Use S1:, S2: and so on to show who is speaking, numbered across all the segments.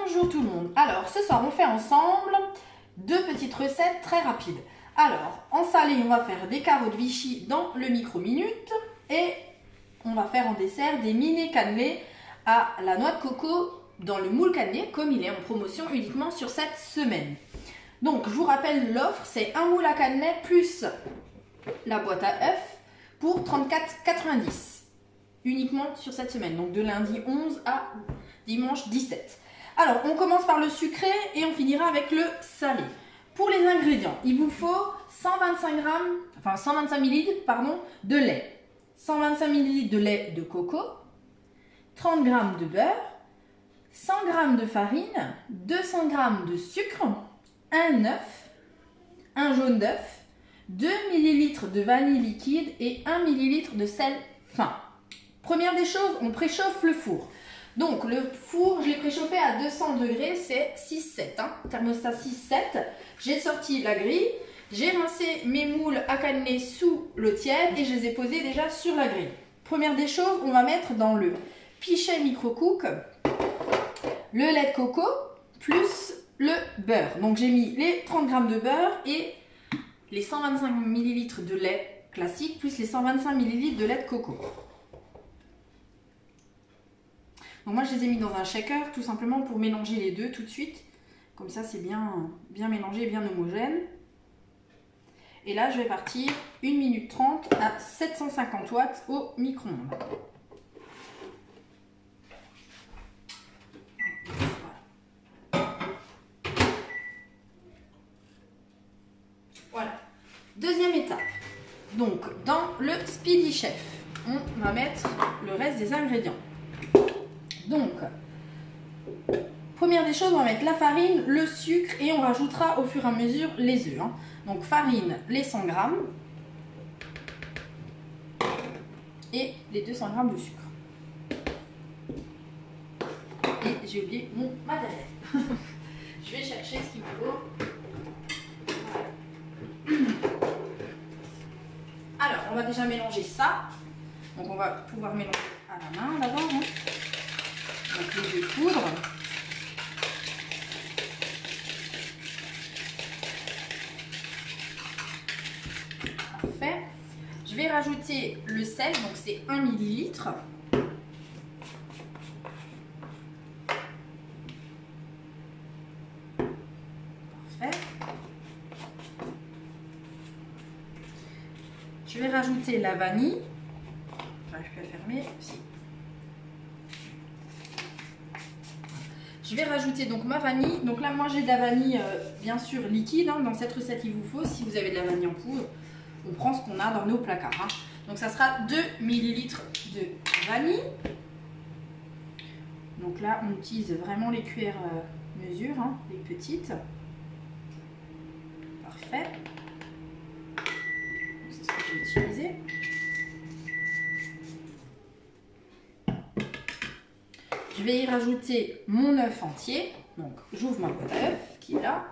S1: Bonjour tout le monde. Alors ce soir on fait ensemble deux petites recettes très rapides. Alors en salé on va faire des carottes Vichy dans le micro-minute et on va faire en dessert des mini cannelés à la noix de coco dans le moule cannelé comme il est en promotion uniquement sur cette semaine. Donc je vous rappelle l'offre, c'est un moule à cannelé plus la boîte à œufs pour 34,90 uniquement sur cette semaine, donc de lundi 11 à dimanche 17. Alors on commence par le sucré et on finira avec le salé. Pour les ingrédients, il vous faut 125 ml de lait, 125 ml de lait de coco, 30 g de beurre, 100 g de farine, 200 g de sucre, un œuf, un jaune d'œuf, 2 ml de vanille liquide et 1 ml de sel fin. Première des choses, on préchauffe le four. Donc le four, je l'ai préchauffé à 200 degrés, c'est 6-7, thermostat 6-7. J'ai sorti la grille, j'ai rincé mes moules à cannelé sous l'eau tiède et je les ai posés déjà sur la grille. Première des choses, on va mettre dans le pichet micro-cook le lait de coco plus le beurre. Donc j'ai mis les 30 g de beurre et les 125 ml de lait classique plus les 125 ml de lait de coco. Donc moi je les ai mis dans un shaker tout simplement pour mélanger les deux tout de suite. Comme ça c'est bien mélangé, bien homogène. Et là je vais partir 1 minute 30 à 750 watts au micro-ondes. Voilà. Deuxième étape. Donc dans le Speedy Chef, on va mettre le reste des ingrédients. Donc, première des choses, on va mettre la farine, le sucre et on rajoutera au fur et à mesure les œufs. Donc farine, les 100 g et les 200 g de sucre. Et j'ai oublié mon matériel. Je vais chercher ce qu'il me faut. Alors, on va déjà mélanger ça. Donc on va pouvoir mélanger à la main d'abord. Donc les œufs poudre. Parfait. Je vais rajouter le sel, donc c'est 1 ml. Parfait. Je vais rajouter la vanille. J'arrive plus à fermer. Si. Je vais rajouter donc ma vanille. Donc là, moi j'ai de la vanille bien sûr liquide. Dans cette recette, il vous faut. Si vous avez de la vanille en poudre, on prend ce qu'on a dans nos placards. Donc ça sera 2 ml de vanille. Donc là, on utilise vraiment les cuillères mesure, les petites. Parfait. C'est ce que j'ai utilisé. Je vais y rajouter mon œuf entier. Donc j'ouvre ma boîte à œufs qui est là.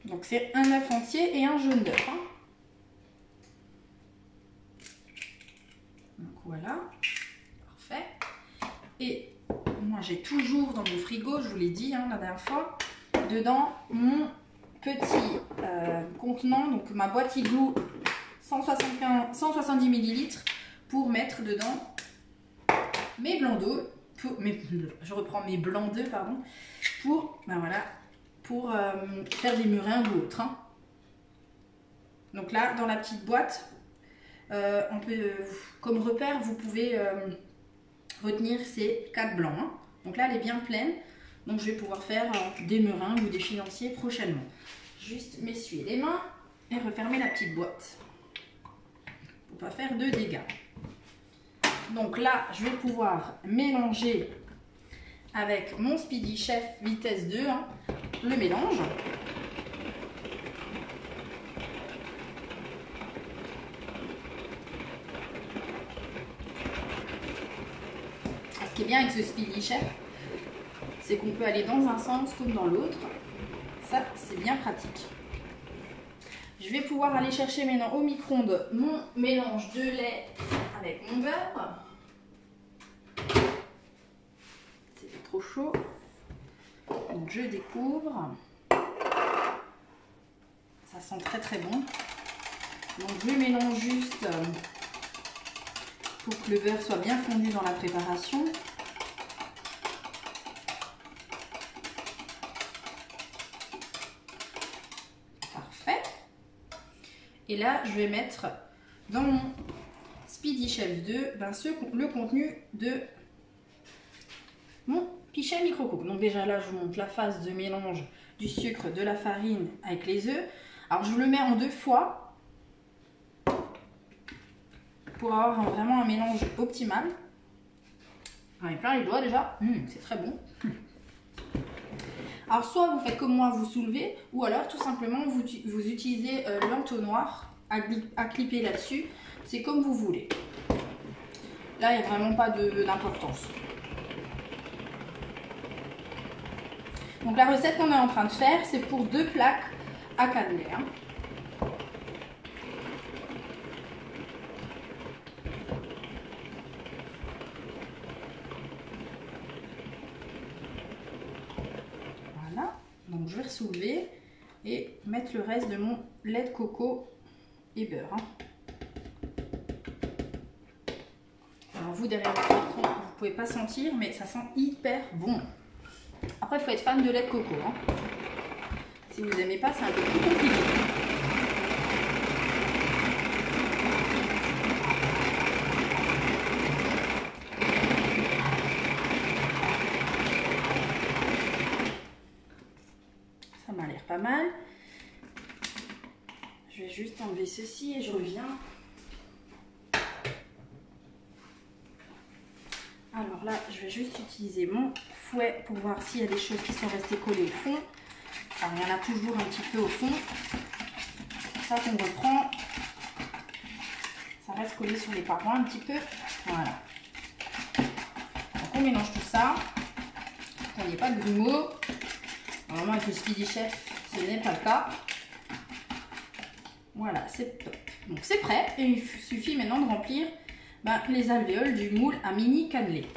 S1: Donc c'est un œuf entier et un jaune d'œuf. Donc voilà. Parfait. Et moi j'ai toujours dans mon frigo, je vous l'ai dit la dernière fois, dedans mon petit contenant, donc ma boîte igloo 170 ml. Pour mettre dedans mes blancs d'œufs, je reprends mes blancs d'œufs, pardon, pour, pour faire des meringues ou autre. Donc là, dans la petite boîte, comme repère, vous pouvez retenir ces 4 blancs. Donc là, elle est bien pleine, donc je vais pouvoir faire des meringues ou des financiers prochainement. Juste m'essuyer les mains et refermer la petite boîte pour pas faire de dégâts. Donc là, je vais pouvoir mélanger avec mon Speedy Chef vitesse 2 le mélange. Ce qui est bien avec ce Speedy Chef, c'est qu'on peut aller dans un sens comme dans l'autre. Ça, c'est bien pratique. Je vais pouvoir aller chercher maintenant au micro-ondes mon mélange de lait avec mon beurre. trop chaud. Donc je découvre. Ça sent très très bon. Donc je mélange juste pour que le beurre soit bien fondu dans la préparation. Parfait. Et là, je vais mettre dans mon Speedy Chef 2 le contenu de mon pichet micro-cook. Donc déjà là, je vous montre la phase de mélange du sucre, de la farine avec les œufs. Alors je vous le mets en 2 fois pour avoir vraiment un mélange optimal. J'en ai plein les doigts déjà, c'est très bon. Alors soit vous faites comme moi, vous soulevez, ou alors tout simplement vous utilisez l'entonnoir à clipper là-dessus. C'est comme vous voulez. Là, il n'y a vraiment pas d'importance. Donc la recette qu'on est en train de faire, c'est pour 2 plaques à cannelé. Voilà, donc je vais soulever et mettre le reste de mon lait de coco et beurre. Alors vous derrière votre écran, vous pouvez pas sentir, mais ça sent hyper bon. Après, il faut être fan de lait de coco. Si vous n'aimez pas, c'est un peu plus compliqué. Ça m'a l'air pas mal. Je vais juste enlever ceci et je reviens. Alors là, je vais juste utiliser mon fouet pour voir s'il y a des choses qui sont restées collées au fond. Alors, il y en a toujours un petit peu au fond. Ça qu'on reprend. Ça reste collé sur les parois un petit peu. Voilà. Donc on mélange tout ça. Il n'y a pas de grumeaux. Normalement avec le Speedy Chef, ce n'est pas le cas. Voilà, c'est top. Donc c'est prêt. Et il suffit maintenant de remplir les alvéoles du moule à mini cannelé.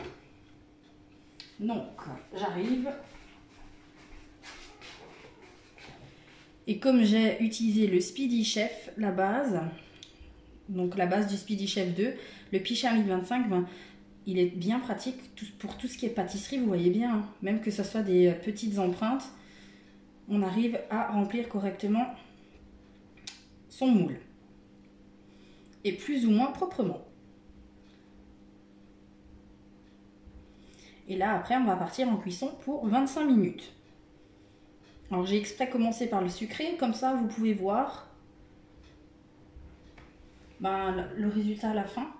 S1: Donc j'arrive. Et comme j'ai utilisé le Speedy Chef, la base, donc la base du Speedy Chef 2, le pichet 1025, il est bien pratique pour tout ce qui est pâtisserie, vous voyez bien, même que ce soit des petites empreintes, on arrive à remplir correctement son moule. Et plus ou moins proprement. Et là, après, on va partir en cuisson pour 25 minutes. Alors, j'ai exprès commencé par le sucré, comme ça, vous pouvez voir le résultat à la fin.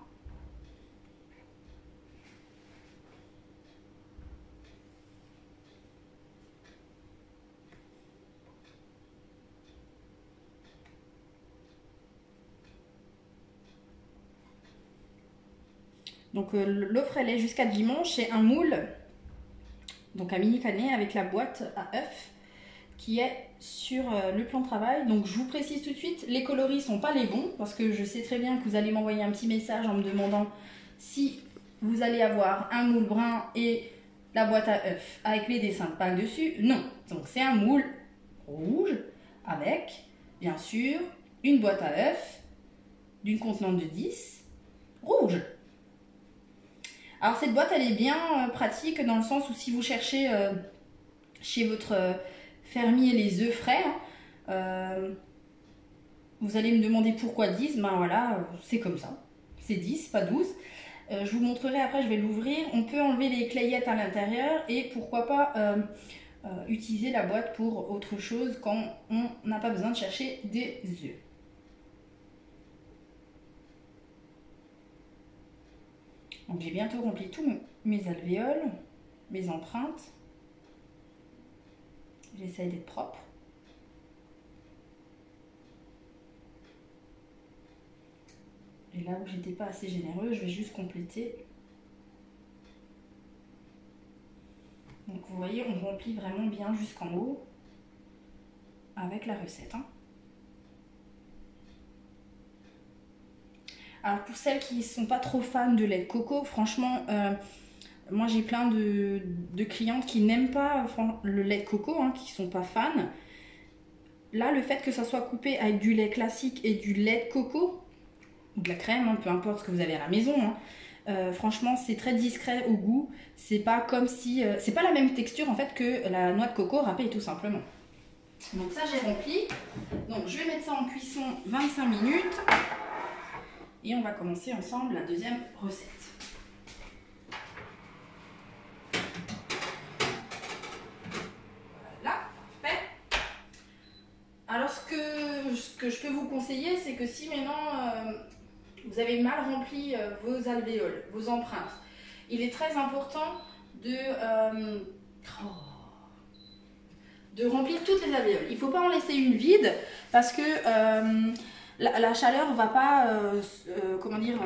S1: Donc l'offre elle est jusqu'à dimanche, c'est un moule, donc un mini cannelé avec la boîte à œufs qui est sur le plan de travail. Donc je vous précise tout de suite, les coloris sont pas les bons parce que je sais très bien que vous allez m'envoyer un petit message en me demandant si vous allez avoir un moule brun et la boîte à œufs avec les dessins de Pâques dessus. Non, donc c'est un moule rouge avec bien sûr une boîte à œufs d'une contenante de 10 rouge. Alors cette boîte elle est bien pratique dans le sens où si vous cherchez chez votre fermier les œufs frais, vous allez me demander pourquoi 10, ben voilà, c'est comme ça, c'est 10, pas 12. Je vous montrerai après, je vais l'ouvrir, on peut enlever les clayettes à l'intérieur et pourquoi pas utiliser la boîte pour autre chose quand on n'a pas besoin de chercher des œufs. Donc j'ai bientôt rempli tous mes alvéoles, mes empreintes. J'essaie d'être propre. Et là où j'étais pas assez généreux, je vais juste compléter. Donc vous voyez, on remplit vraiment bien jusqu'en haut avec la recette. Alors pour celles qui ne sont pas trop fans de lait de coco, franchement, Moi j'ai plein de clientes qui n'aiment pas le lait de coco, hein, qui sont pas fans. Là, le fait que ça soit coupé avec du lait classique et du lait de coco, ou de la crème, hein, peu importe ce que vous avez à la maison, hein, franchement c'est très discret au goût. C'est pas comme si... c'est pas la même texture en fait que la noix de coco râpée tout simplement. Donc ça j'ai rempli. Donc je vais mettre ça en cuisson 25 minutes. Et on va commencer ensemble la deuxième recette. Voilà, parfait. Alors ce que je peux vous conseiller, c'est que si maintenant vous avez mal rempli vos alvéoles, vos empreintes, il est très important de remplir toutes les alvéoles. Il ne faut pas en laisser une vide parce que la chaleur ne va pas, comment dire,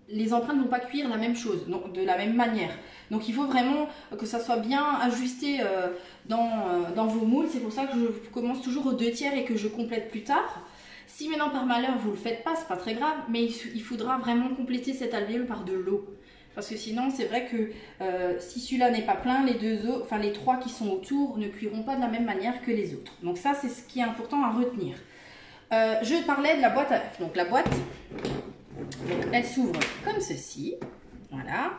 S1: les empreintes ne vont pas cuire la même chose, donc de la même manière. Donc il faut vraiment que ça soit bien ajusté dans vos moules. C'est pour ça que je commence toujours aux 2/3 et que je complète plus tard. Si maintenant par malheur vous ne le faites pas, c'est pas très grave, mais il faudra vraiment compléter cette alvéole par de l'eau. Parce que sinon c'est vrai que si celui-là n'est pas plein, les 3 qui sont autour ne cuiront pas de la même manière que les autres. Donc ça c'est ce qui est important à retenir. Je parlais de la boîte à œufs. Donc la boîte, donc, elle s'ouvre comme ceci. Voilà.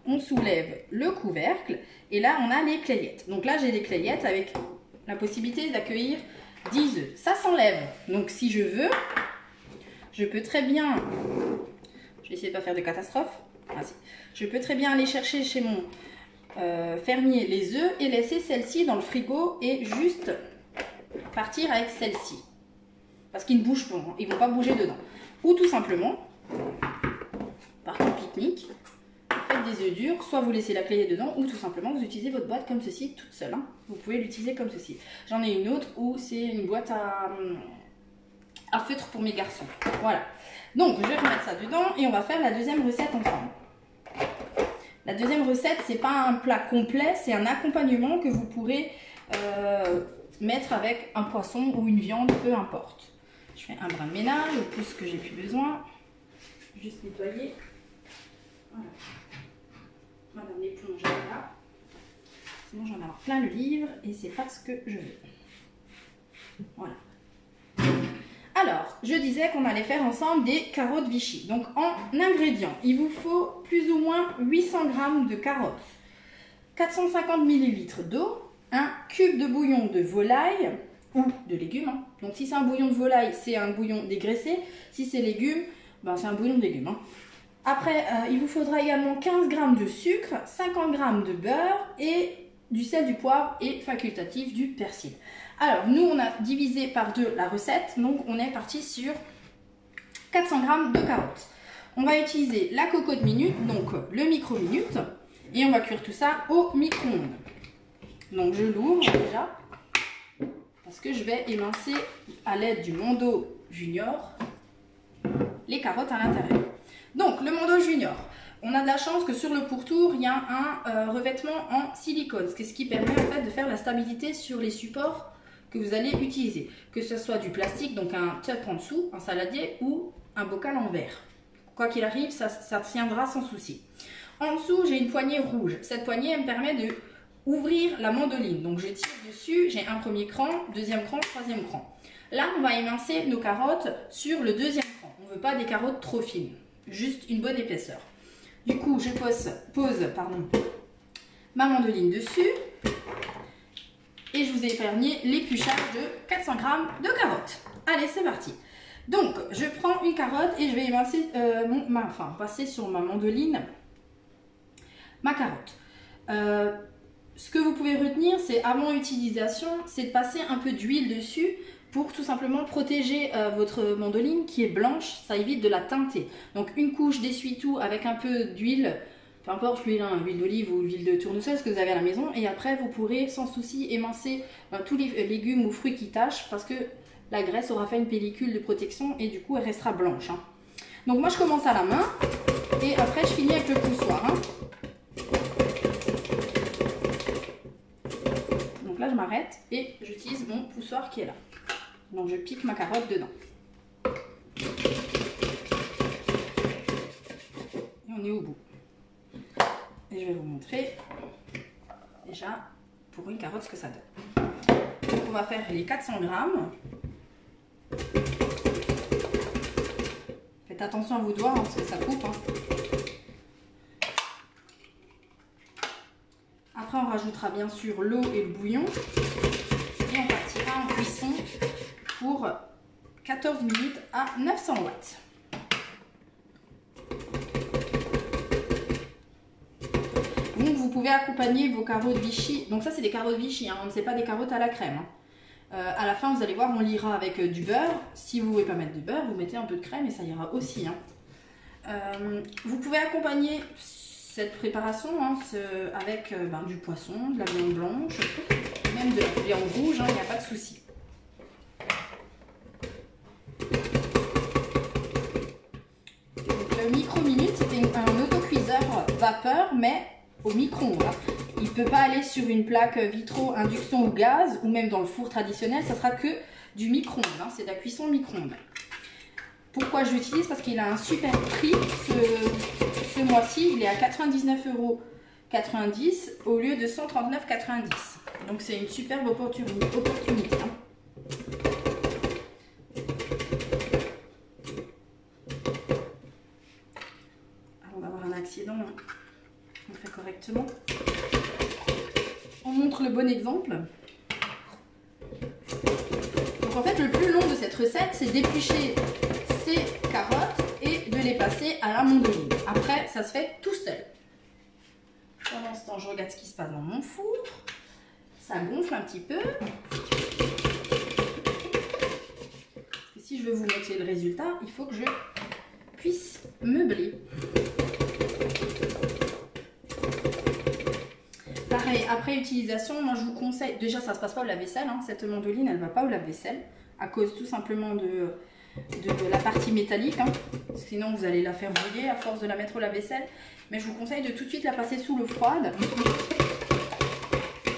S1: On soulève le couvercle et là on a les clayettes. Donc là j'ai des clayettes avec la possibilité d'accueillir 10 œufs. Ça s'enlève. Donc si je veux, je peux très bien, je vais essayer de ne pas faire de catastrophe. Je peux très bien aller chercher chez mon fermier les œufs et laisser celle-ci dans le frigo et juste partir avec celle-ci. Parce qu'ils ne bougent pas, hein. Ils ne vont pas bouger dedans. Ou tout simplement, par contre pique-nique, vous faites des œufs durs, soit vous laissez la clayette dedans, ou tout simplement vous utilisez votre boîte comme ceci, toute seule. Hein. Vous pouvez l'utiliser comme ceci. J'en ai une autre où c'est une boîte à feutre pour mes garçons. Voilà. Donc je vais remettre ça dedans et on va faire la deuxième recette ensemble. La deuxième recette, c'est pas un plat complet, c'est un accompagnement que vous pourrez mettre avec un poisson ou une viande, peu importe. Je fais un brin de ménage, le plus que j'ai plus besoin. Juste nettoyer. Voilà. Madame l'éponge est là. Sinon j'en ai avoir plein le livre et c'est pas ce que je veux. Voilà. Alors, je disais qu'on allait faire ensemble des carottes Vichy. Donc en ingrédients, il vous faut plus ou moins 800 g de carottes, 450 ml d'eau, un cube de bouillon de volaille ou de légumes. Hein. Donc si c'est un bouillon de volaille, c'est un bouillon dégraissé. Si c'est légumes, ben, c'est un bouillon de légumes. Hein. Après, il vous faudra également 15 g de sucre, 50 g de beurre et du sel, du poivre et facultatif du persil. Alors, nous, on a divisé par 2 la recette, donc on est parti sur 400 g de carottes. On va utiliser la cocotte minute, donc le micro-minute, et on va cuire tout ça au micro-ondes. Donc, je l'ouvre déjà, parce que je vais émincer à l'aide du Mondo Junior les carottes à l'intérieur. Donc, le Mondo Junior, on a de la chance que sur le pourtour, il y a un revêtement en silicone, ce qui permet en fait de faire la stabilité sur les supports que vous allez utiliser. Que ce soit du plastique, donc un tup en dessous, un saladier ou un bocal en verre. Quoi qu'il arrive, ça tiendra sans souci. En dessous, j'ai une poignée rouge. Cette poignée, elle me permet de ouvrir la mandoline. Donc je tire dessus, j'ai un premier cran, deuxième cran, troisième cran. Là, on va émincer nos carottes sur le deuxième cran. On ne veut pas des carottes trop fines, juste une bonne épaisseur. Du coup, je pose ma mandoline dessus et je vous ai épargné l'épluchage de 400 g de carottes. Allez, c'est parti. Donc, je prends une carotte et je vais émincer, passer sur ma mandoline ma carotte. Ce que vous pouvez retenir, c'est avant utilisation, c'est de passer un peu d'huile dessus pour tout simplement protéger votre mandoline qui est blanche, ça évite de la teinter. Donc une couche d'essuie-tout avec un peu d'huile, peu importe l'huile, hein, l'huile d'olive ou l'huile de tournesol, ce que vous avez à la maison, et après vous pourrez sans souci émincer tous les légumes ou fruits qui tâchent parce que la graisse aura fait une pellicule de protection et du coup elle restera blanche. Hein. Donc moi je commence à la main et après je finis avec le poussoir. Hein. Donc là je m'arrête et j'utilise mon poussoir qui est là. Donc je pique ma carotte dedans. Et on est au bout. Et je vais vous montrer déjà pour une carotte ce que ça donne. Donc on va faire les 400 grammes. Faites attention à vos doigts hein, parce que ça coupe. Hein. Après on rajoutera bien sûr l'eau et le bouillon. Et on partira en cuisson pour 14 minutes à 900 watts. Donc vous pouvez accompagner vos carottes Vichy. Donc ça c'est des carottes Vichy, hein. On ne sait pas des carottes à la crème. Hein. À la fin vous allez voir on lira avec du beurre. Si vous ne pouvez pas mettre du beurre, vous mettez un peu de crème et ça ira aussi. Hein. Vous pouvez accompagner cette préparation hein, avec du poisson, de la viande blanche, même de la viande rouge, il n'y a pas de souci. Le micro-minute, c'était un autocuiseur vapeur, mais au micro-ondes. Il ne peut pas aller sur une plaque vitro, induction ou gaz, ou même dans le four traditionnel, ça sera que du micro-ondes. Hein, c'est de la cuisson micro-ondes. Pourquoi je l'utilise? Parce qu'il a un super prix ce mois-ci, il est à 99,90 € au lieu de 139,90 €. Donc c'est une superbe opportunité. Hein. Avant d'avoir un accident, on fait correctement. On montre le bon exemple. Donc en fait le plus long de cette recette c'est d'éplucher ces carottes et de les passer à la mandoline. Après ça se fait tout seul. Pendant ce temps je regarde ce qui se passe dans mon four. Ça gonfle un petit peu. Et si je veux vous montrer le résultat, il faut que je puisse meubler. Pareil, après utilisation, moi je vous conseille, déjà ça ne se passe pas au lave-vaisselle, hein, cette mandoline elle ne va pas au lave-vaisselle, à cause tout simplement de la partie métallique, hein, sinon vous allez la faire bouillir à force de la mettre au lave-vaisselle, mais je vous conseille de tout de suite la passer sous l'eau froide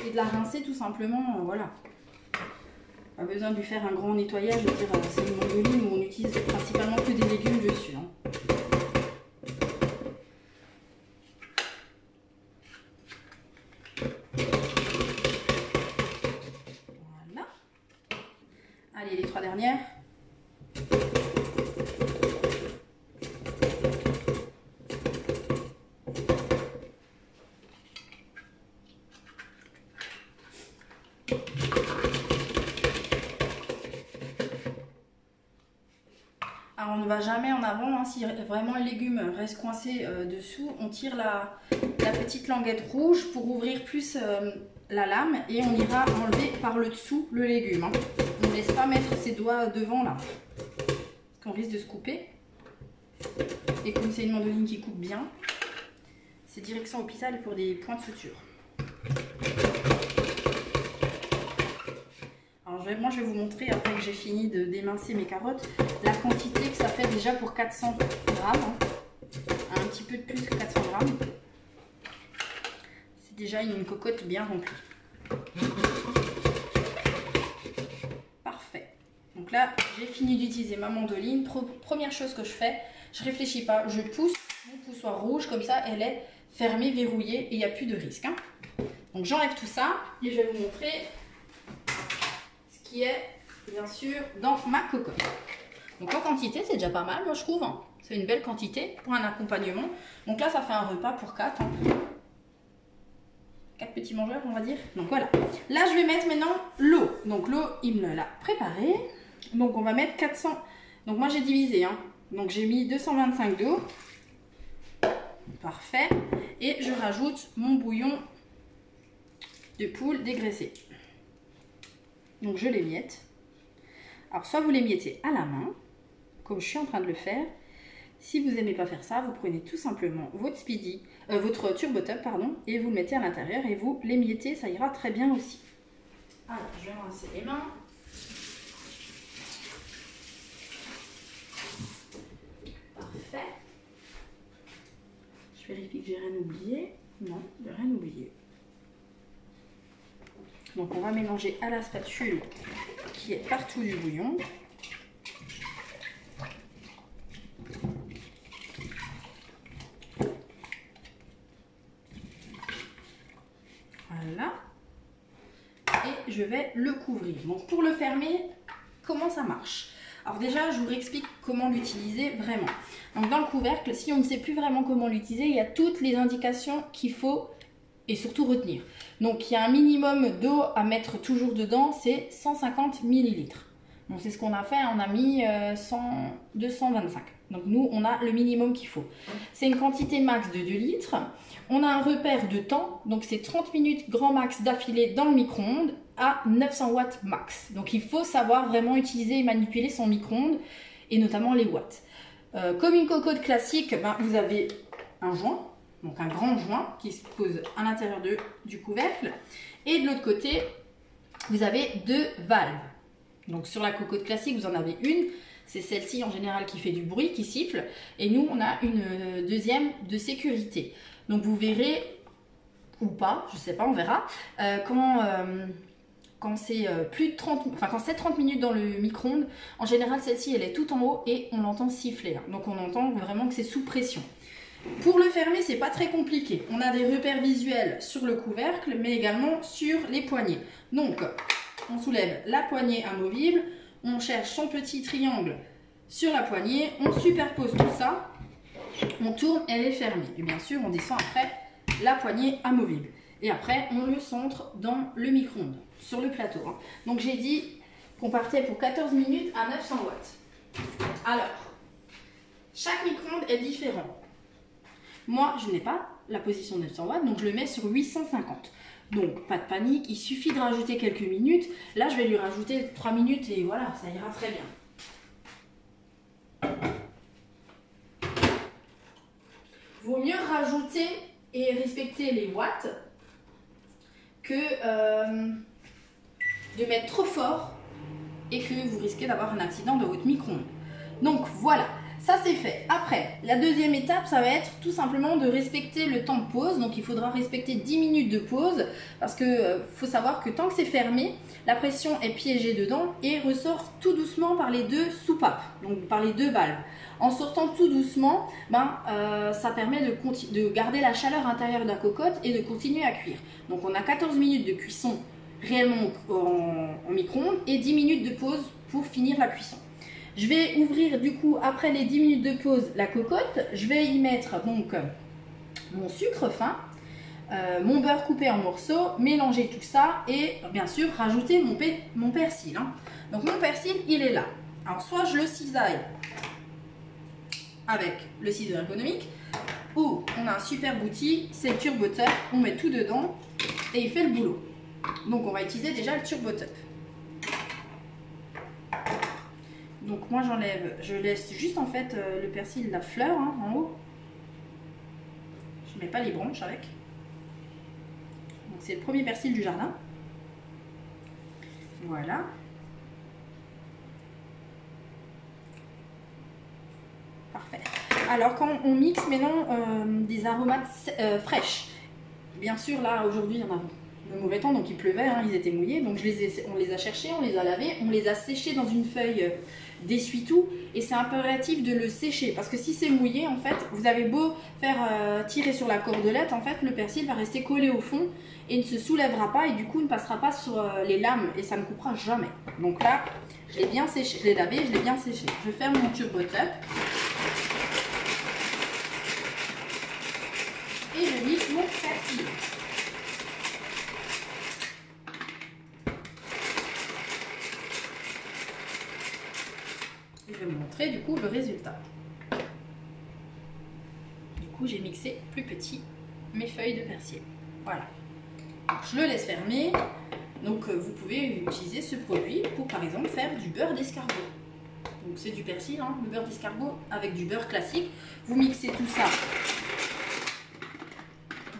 S1: et de la rincer tout simplement, voilà. Pas besoin de lui faire un grand nettoyage, je veux dire, c'est une mandoline où on utilise principalement que des légumes dessus. Hein. Voilà. Allez, les 3 dernières. Alors on ne va jamais en avant, hein, si vraiment le légume reste coincé dessous, on tire la petite languette rouge pour ouvrir plus la lame et on ira enlever par le dessous le légume. Hein. On ne laisse pas mettre ses doigts devant là, parce qu'on risque de se couper. Et comme c'est une mandoline qui coupe bien, c'est direction hôpital pour des points de suture. Alors moi je vais vous montrer, après que j'ai fini de d'émincer mes carottes, la quantité que ça fait déjà pour 400 grammes. Hein. Un petit peu de plus que 400 grammes. C'est déjà une cocotte bien remplie. Parfait. Donc là, j'ai fini d'utiliser ma mandoline. Première chose que je fais, je réfléchis pas, je pousse mon poussoir rouge, comme ça elle est fermée, verrouillée et il n'y a plus de risque. Hein. Donc j'enlève tout ça et je vais vous montrer qui est bien sûr dans ma cocotte. Donc en quantité c'est déjà pas mal moi je trouve, hein. C'est une belle quantité pour un accompagnement. Donc là ça fait un repas pour 4, hein. 4 petits mangeurs on va dire. Donc voilà, là je vais mettre maintenant l'eau. Donc l'eau il me l'a préparée. Donc on va mettre 400, donc moi j'ai divisé, hein. Donc j'ai mis 225 d'eau. Parfait. Et je rajoute mon bouillon de poule dégraissé. Donc je l'émiette. Alors soit vous l'émiettez à la main, comme je suis en train de le faire. Si vous n'aimez pas faire ça, vous prenez tout simplement votre votre turbo top, pardon, et vous le mettez à l'intérieur et vous l'émiettez, ça ira très bien aussi. Alors je vais rincer les mains. Parfait. Je vérifie que j'ai rien oublié. Non, j'ai rien oublié. Donc on va mélanger à la spatule qui est partout du bouillon. je vais le couvrir. Donc pour le fermer, comment ça marche? Alors déjà, je vous explique comment l'utiliser vraiment. Donc dans le couvercle, si on ne sait plus vraiment comment l'utiliser, il y a toutes les indications qu'il faut et surtout retenir. Donc il y a un minimum d'eau à mettre toujours dedans, c'est 150 ml. Donc c'est ce qu'on a fait, on a mis 225. Donc nous, on a le minimum qu'il faut. C'est une quantité max de 2 litres. On a un repère de temps, donc c'est 30 minutes grand max d'affilée dans le micro-ondes à 900 watts max. Donc il faut savoir vraiment utiliser et manipuler son micro-ondes et notamment les watts. Comme une cocotte classique, vous avez un joint, donc un grand joint qui se pose à l'intérieur du couvercle. Et de l'autre côté, vous avez 2 valves. Donc sur la cocotte classique, vous en avez une. C'est celle-ci en général qui fait du bruit, qui siffle. Et nous, on a une deuxième de sécurité. Donc vous verrez, ou pas, je sais pas, on verra, quand c'est plus de 30, enfin quand c'est 30 minutes dans le micro-ondes, en général celle-ci elle est tout en haut et on l'entend siffler. Donc on entend vraiment que c'est sous pression. Pour le fermer, c'est pas très compliqué. On a des repères visuels sur le couvercle, mais également sur les poignées. Donc on soulève la poignée amovible, on cherche son petit triangle sur la poignée, on superpose tout ça, on tourne, elle est fermée. Et bien sûr, on descend après la poignée amovible. Et après, on le centre dans le micro-ondes, sur le plateau. Donc j'ai dit qu'on partait pour 14 minutes à 900 watts. Alors, chaque micro-ondes est différent. Moi, je n'ai pas la position 900 watts, donc je le mets sur 850. Donc, pas de panique, il suffit de rajouter quelques minutes. Là, je vais lui rajouter 3 minutes et voilà, ça ira très bien. Vaut mieux rajouter et respecter les watts que de mettre trop fort et que vous risquez d'avoir un accident de votre micro-ondes. Donc, voilà. Ça c'est fait. Après, la deuxième étape, ça va être tout simplement de respecter le temps de pause. Donc il faudra respecter 10 minutes de pause parce que faut savoir que tant que c'est fermé, la pression est piégée dedans et ressort tout doucement par les 2 soupapes, donc par les 2 valves. En sortant tout doucement, ça permet de garder la chaleur intérieure de la cocotte et de continuer à cuire. Donc on a 14 minutes de cuisson réellement en micro-ondes et 10 minutes de pause pour finir la cuisson. Je vais ouvrir du coup, après les 10 minutes de pause, la cocotte. Je vais y mettre donc mon sucre fin, mon beurre coupé en morceaux, mélanger tout ça et bien sûr rajouter mon persil. Donc mon persil, il est là. Alors soit je le cisaille avec le ciseau ergonomique ou on a un super outil, c'est le Turbo Top. On met tout dedans et il fait le boulot. Donc on va utiliser déjà le Turbo Top. Donc moi j'enlève, je laisse juste en fait le persil, la fleur en haut. Je mets pas les branches avec. Donc c'est le premier persil du jardin. Voilà. Parfait. Alors quand on mixe maintenant des aromates fraîches. Bien sûr là aujourd'hui on a le mauvais temps, donc il pleuvait, ils étaient mouillés, donc on les a cherchés, on les a lavés, on les a séchés dans une feuille d'essuie-tout et c'est impératif de le sécher parce que si c'est mouillé en fait, vous avez beau faire tirer sur la cordelette, en fait le persil va rester collé au fond et ne se soulèvera pas et du coup ne passera pas sur les lames et ça ne coupera jamais. Donc là, je l'ai bien séché, je l'ai lavé, je l'ai bien séché. Je ferme mon Turbo Top et je mixe mon persil. Je vais vous montrer du coup le résultat. Du coup, j'ai mixé plus petit mes feuilles de persil. Voilà. Donc, je le laisse fermer. Donc, vous pouvez utiliser ce produit pour par exemple faire du beurre d'escargot. Donc, c'est du persil, le beurre d'escargot avec du beurre classique. Vous mixez tout ça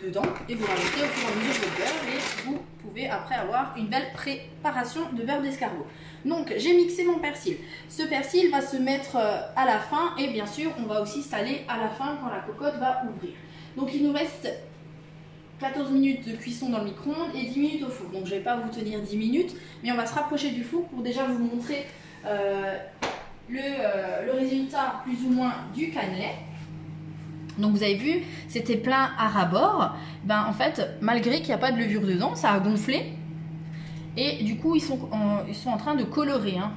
S1: dedans et vous rajoutez au fur et à mesure votre beurre et vous pouvez après avoir une belle préparation de beurre d'escargot. Donc j'ai mixé mon persil. Ce persil va se mettre à la fin et bien sûr on va aussi saler à la fin quand la cocotte va ouvrir. Donc il nous reste 14 minutes de cuisson dans le micro-ondes et 10 minutes au four. Donc je ne vais pas vous tenir 10 minutes mais on va se rapprocher du four pour déjà vous montrer le résultat plus ou moins du cannelé. Donc vous avez vu, c'était plein à ras-bord. En fait, malgré qu'il n'y a pas de levure dedans, ça a gonflé. Et du coup, ils sont en train de colorer. Hein.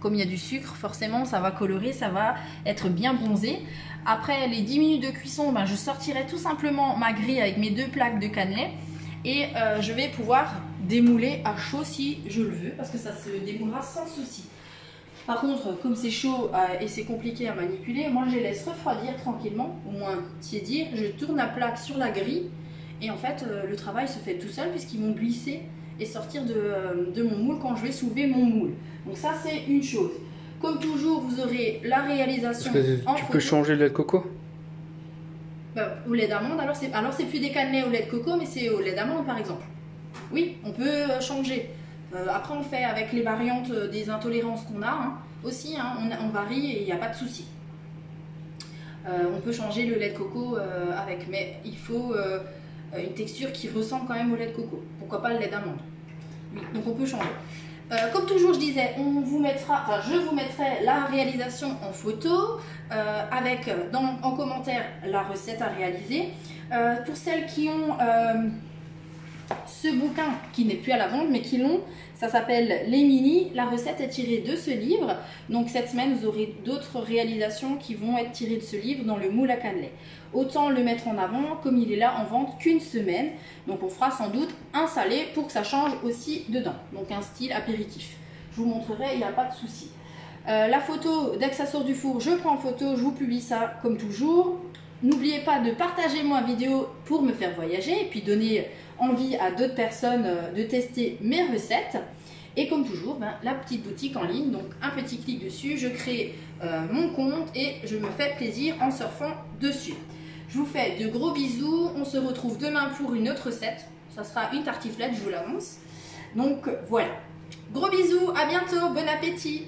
S1: Comme il y a du sucre, forcément, ça va colorer, ça va être bien bronzé. Après les 10 minutes de cuisson, ben, je sortirai tout simplement ma grille avec mes 2 plaques de cannelé. Et je vais pouvoir démouler à chaud si je le veux, parce que ça se démoulera sans souci. Par contre, comme c'est chaud et c'est compliqué à manipuler, moi je les laisse refroidir tranquillement, au moins tiédir. Je tourne la plaque sur la grille et en fait le travail se fait tout seul puisqu'ils vont glisser et sortir de mon moule quand je vais soulever mon moule. Donc ça c'est une chose. Comme toujours, vous aurez la réalisation en
S2: Tu peux changer le lait de coco?
S1: Au lait d'amande, alors c'est plus des cannelés au lait de coco, mais c'est au lait d'amande par exemple. Oui, on peut changer. Après, on fait avec les variantes des intolérances qu'on a hein, aussi, hein, on varie et il n'y a pas de souci. On peut changer le lait de coco avec, mais il faut une texture qui ressemble quand même au lait de coco. Pourquoi pas le lait d'amande? Oui, donc on peut changer. Comme toujours, je disais, je vous mettrai la réalisation en photo avec en commentaire la recette à réaliser. Pour celles qui ont ce bouquin qui n'est plus à la vente mais qui l'ont, ça s'appelle Les Mini. La recette est tirée de ce livre. Donc cette semaine, vous aurez d'autres réalisations qui vont être tirées de ce livre dans le moule à cannelé. Autant le mettre en avant comme il est là en vente qu'une semaine. Donc on fera sans doute un salé pour que ça change aussi dedans. Donc un style apéritif. Je vous montrerai, il n'y a pas de souci. La photo, dès que ça sort du four, je prends en photo, je vous publie ça comme toujours. N'oubliez pas de partager ma vidéo pour me faire voyager et puis donner envie à d'autres personnes de tester mes recettes. Et comme toujours, la petite boutique en ligne, donc un petit clic dessus, je crée mon compte et je me fais plaisir en surfant dessus. Je vous fais de gros bisous, on se retrouve demain pour une autre recette. Ça sera une tartiflette, je vous l'annonce. Donc voilà, gros bisous, à bientôt, bon appétit!